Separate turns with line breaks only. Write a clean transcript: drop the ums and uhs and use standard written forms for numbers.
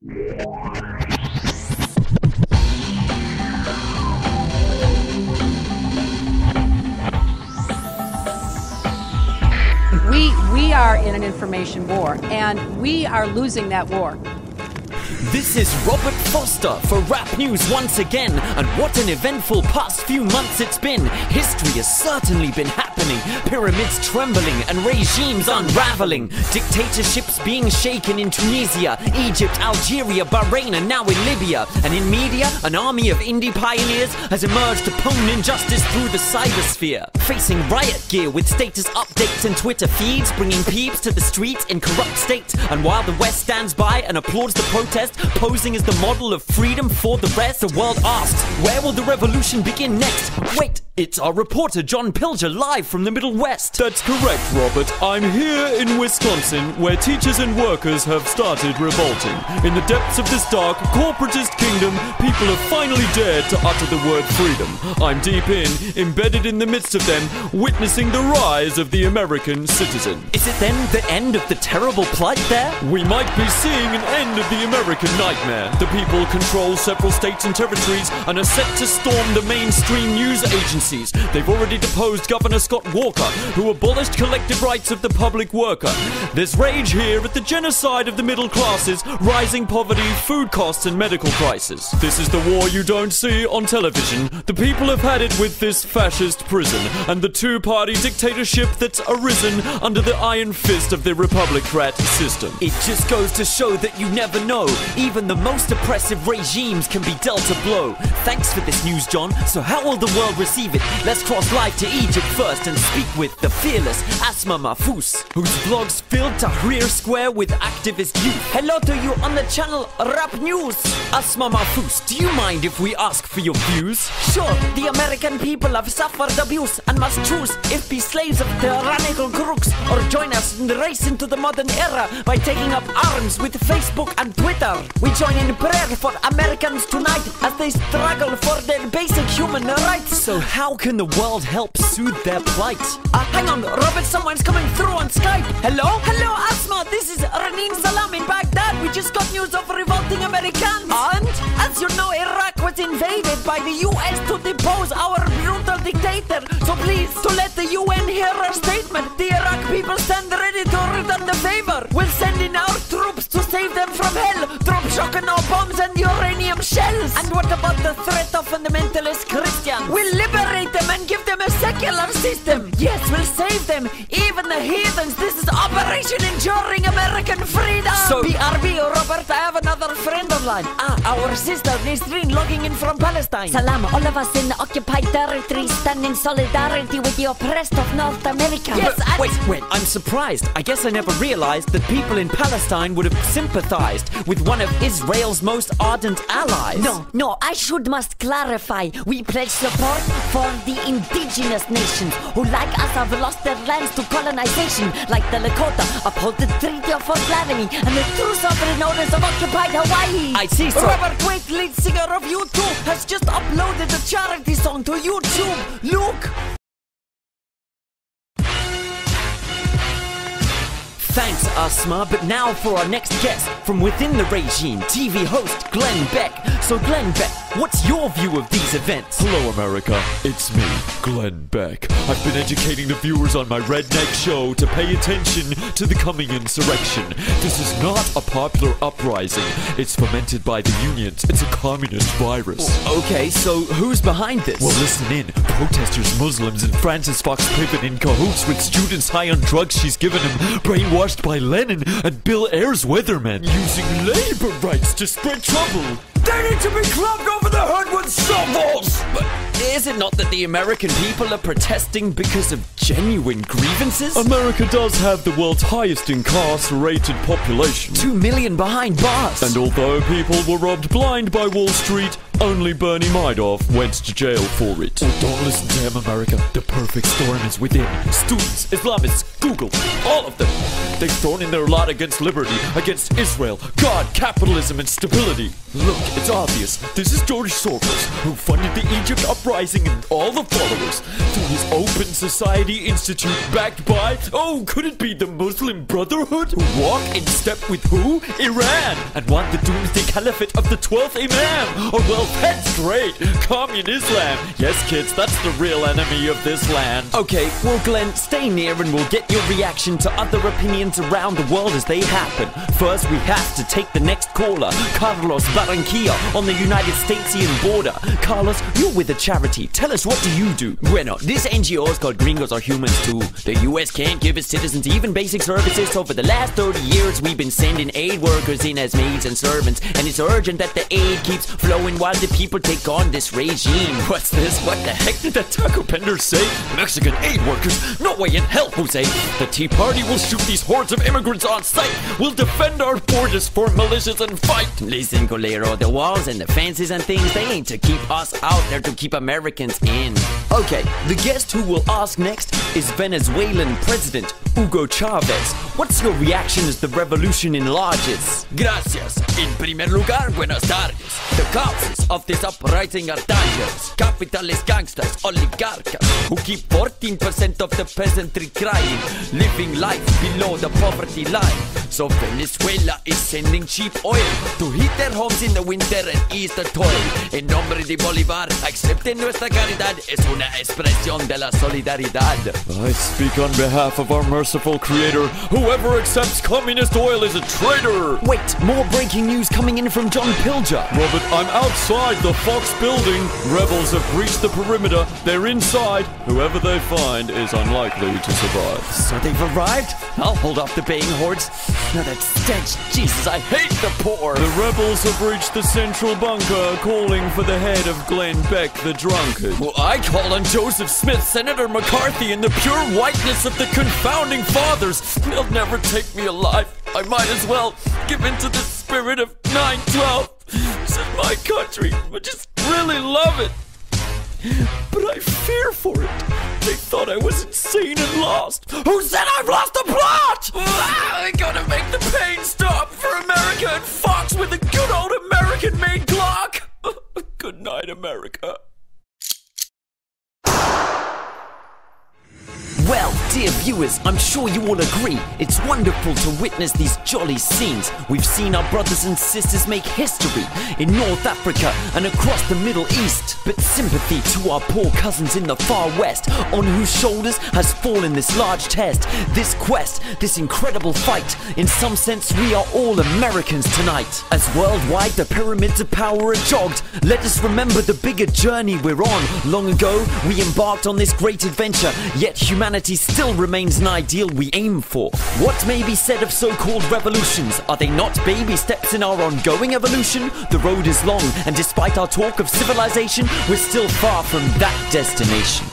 We are in an information war, and we are losing that war.
This is Robert Foster for Rap News once again, and what an eventful past few months it's been. History has certainly been happening, pyramids trembling and regimes unraveling, dictatorships being shaken in Tunisia, Egypt, Algeria, Bahrain, and now in Libya. And in media, an army of indie pioneers has emerged to pwn injustice through the cybersphere, facing riot gear with status updates and Twitter feeds, bringing peeps to the streets in corrupt state. And while the West stands by and applauds the protest, posing as the model of freedom for the rest, the world asks, where will the revolution begin next? Wait, it's our reporter John Pilger live from the Middle West.
That's correct, Robert. I'm here in Wisconsin, where teachers and workers have started revolting. In the depths of this dark, corporatist kingdom, people have finally dared to utter the word freedom. I'm deep embedded in the midst of them, witnessing the rise of the American citizen.
Is it then the end of the terrible plight there?
We might be seeing an end of the American nightmare. The people control several states and territories and are set to storm the mainstream news agencies. They've already deposed Governor Scott Walker, who abolished collective rights of the public worker. There's rage here at the genocide of the middle classes, rising poverty, food costs, and medical crisis. This is the war you don't see on television. The people have had it with this fascist prison and the two-party dictatorship that's arisen under the iron fist of the republicrat system.
It just goes to show that you never know. Even the most oppressive regimes can be dealt a blow. Thanks for this news, John. So how will the world receive it? Let's cross live to Egypt first and speak with the fearless Asma Mahfouz, whose vlogs filled Tahrir Square with activist youth. Hello to you on the channel Rap News. Asma Mahfouz, do you mind if we ask for your views? Sure, the American people have suffered abuse and must choose if be slaves of tyrannical crooks or join us in the race into the modern era by taking up arms with Facebook and Twitter. We join in prayer for Americans tonight as they struggle for their basic human rights. So how can the world help soothe their plight? Hang on, Robert, someone's coming through on Skype. Hello? Hello, Asma, this is Ranin Salam in Baghdad. We just got news of revolting Americans. And? As you know, Iraq was invaded by the US to depose our brutal dictator. So please, to let the UN hear our statement, the Iraq people stand ready to return the favor. We'll send in our troops to save them from hell. Drop shock and no bombs and uranium shells. And what about the threat of fundamentalist Christians? We'll liberate them and give them a secular system. Yes, we'll save them, even the heathens. This is Operation Enduring American Freedom. So, BRB, Robert, I have another friend online. Our sister Nisreen logging in from Palestine.
Salam, all of us in the occupied territory stand in solidarity with the oppressed of North America.
Yes, wait, I'm surprised. I guess I never realized that people in Palestine would have sympathized with one of Israel's most ardent allies.
No, I must clarify. We pledge support for the indigenous nations who, like us, have lost their lands to colonization, like the Lakota uphold the Treaty of Fort Laramie and the true sovereign owners of occupied Hawaii.
I see, so
Robert Waite, lead singer of U2, has just uploaded a charity song to YouTube. Look!
Thanks, Asma, but now for our next guest. From within the regime, TV host Glenn Beck. So Glenn Beck, what's your view of these events?
Hello, America. It's me, Glenn Beck. I've been educating the viewers on my redneck show to pay attention to the coming insurrection. This is not a popular uprising. It's fomented by the unions. It's a communist virus.
Okay, so who's behind this?
Well, listen in. Protesters, Muslims, and Francis Fox Piven in cahoots with students high on drugs she's given them, brainwashed by Lenin and Bill Ayers weathermen, using labor rights to spread trouble. They need to be clubbed over the head with shovels!
But is it not that the American people are protesting because of genuine grievances?
America does have the world's highest incarcerated population.
2 million behind bars.
And although people were robbed blind by Wall Street, Only Bernie Madoff went to jail for it. Oh, don't listen to him, America. The perfect storm is within. Students, Islamists, Google, all of them. They've thrown in their lot against liberty, against Israel, God, capitalism, and stability. Look, it's obvious. This is George Soros, who funded the Egypt uprising and all the followers through his Open Society Institute, backed by, oh, could it be the Muslim Brotherhood, who walk in step with who? Iran, and want the doomsday caliphate of the 12th Imam. Oh, well, that's great. Communist Islam. Yes, kids, that's the real enemy of this land.
Okay, well, Glenn, stay near and we'll get your reaction to other opinions around the world as they happen. First, we have to take the next caller, Carlos Barranquilla, on the United Statesian border. Carlos, you're with a charity. Tell us, what do you do?
Bueno, this NGO is called Gringos Are Humans Too. The US can't give its citizens even basic services, so for the last 30 years we've been sending aid workers in as maids and servants, and it's urgent that the aid keeps flowing while the people take on this regime.
What's this? What the heck did the taco vendor say? Mexican aid workers? No way in hell, Jose. The Tea Party will shoot these hordes of immigrants on sight. We'll defend our borders for militias and fight.
Listen, Colero, the walls and the fences and things, they ain't to keep us out, they're to keep Americans in.
Okay, the guest who will ask next is Venezuelan President Hugo Chavez. What's your reaction as the revolution enlarges?
Gracias. En primer lugar, buenas tardes. The causes of this uprising are dangerous. Capitalist gangsters, oligarchs, who keep 14% of the peasantry crying, living life below the poverty line. So Venezuela is sending cheap oil to heat their homes in the winter and ease the toil. En nombre de Bolívar, acepten nuestra caridad, es una expresión de la solidaridad.
I speak on behalf of our merciful creator. Whoever accepts communist oil is a traitor.
Wait, more breaking news coming in from John Pilger.
Robert, I'm outside the Fox building. Rebels have breached the perimeter. They're inside. Whoever they find is unlikely to survive.
So they've arrived? I'll hold off the baying hordes. Now that stench, Jesus, I hate the poor.
The rebels have reached the central bunker, calling for the head of Glenn Beck the drunkard.
Well, I call on Joseph Smith, Senator McCarthy, and the pure whiteness of the confounding fathers. They'll never take me alive. I might as well give in to the spirit of 9/12. This is my country. I just really love it. But I fear for it. They thought I was insane and lost. Who said I've lost the plot? I gotta make the pain stop for America and Fox with a good old American-made Glock. Good night, America.
Well, dear viewers, I'm sure you all agree, it's wonderful to witness these jolly scenes. We've seen our brothers and sisters make history in North Africa and across the Middle East. But sympathy to our poor cousins in the far west, on whose shoulders has fallen this large test, this quest, this incredible fight. In some sense, we are all Americans tonight. As worldwide the pyramids of power are jogged, let us remember the bigger journey we're on. Long ago, we embarked on this great adventure, yet humanity still remains an ideal we aim for. What may be said of so-called revolutions? Are they not baby steps in our ongoing evolution? The road is long, and despite our talk of civilization, we're still far from that destination.